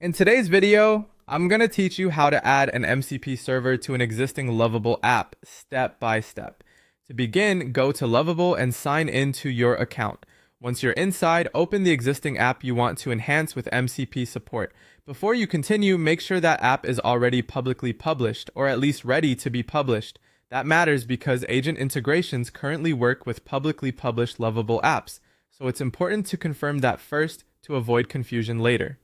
In today's video, I'm going to teach you how to add an MCP server to an existing Lovable app step by step. To begin, go to Lovable and sign into your account. Once you're inside, open the existing app you want to enhance with MCP support. Before you continue, make sure that app is already publicly published, or at least ready to be published. That matters because agent integrations currently work with publicly published Lovable apps, so it's important to confirm that first to avoid confusion later.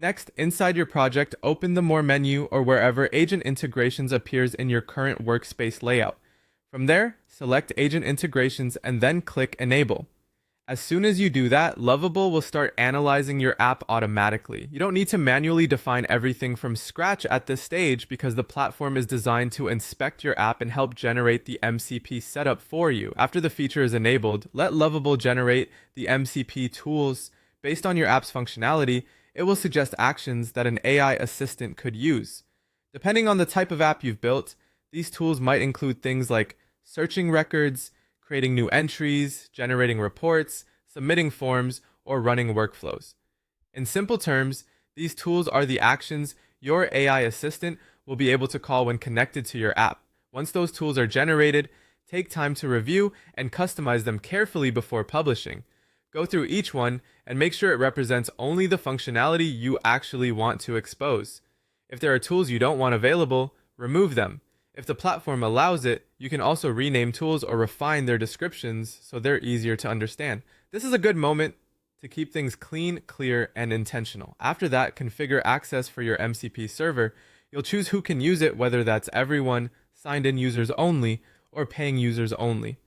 Next, inside your project, open the More menu or wherever Agent Integrations appears in your current workspace layout. From there, select Agent Integrations and then click Enable. As soon as you do that, Lovable will start analyzing your app automatically. You don't need to manually define everything from scratch at this stage because the platform is designed to inspect your app and help generate the MCP setup for you. After the feature is enabled, let Lovable generate the MCP tools based on your app's functionality. It will suggest actions that an AI assistant could use. Depending on the type of app you've built, these tools might include things like searching records, creating new entries, generating reports, submitting forms, or running workflows. In simple terms, these tools are the actions your AI assistant will be able to call when connected to your app. Once those tools are generated, take time to review and customize them carefully before publishing. Go through each one and make sure it represents only the functionality you actually want to expose. If there are tools you don't want available, remove them. If the platform allows it, you can also rename tools or refine their descriptions so they're easier to understand. This is a good moment to keep things clean, clear, and intentional. After that, configure access for your MCP server. You'll choose who can use it, whether that's everyone, signed in users only, or paying users only.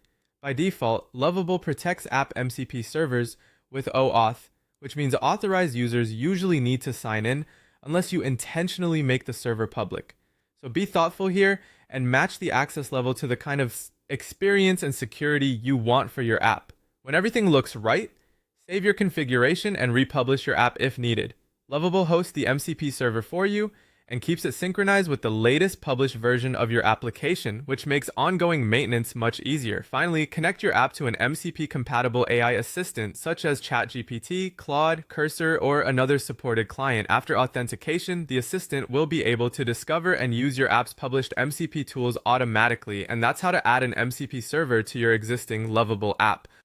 By default, Lovable protects app MCP servers with OAuth, which means authorized users usually need to sign in unless you intentionally make the server public. So be thoughtful here and match the access level to the kind of experience and security you want for your app. When everything looks right, save your configuration and republish your app if needed. Lovable hosts the MCP server for you and keeps it synchronized with the latest published version of your application, which makes ongoing maintenance much easier. Finally, connect your app to an MCP-compatible AI assistant such as ChatGPT, Claude, Cursor, or another supported client. After authentication, the assistant will be able to discover and use your app's published MCP tools automatically, and that's how to add an MCP server to your existing Lovable app.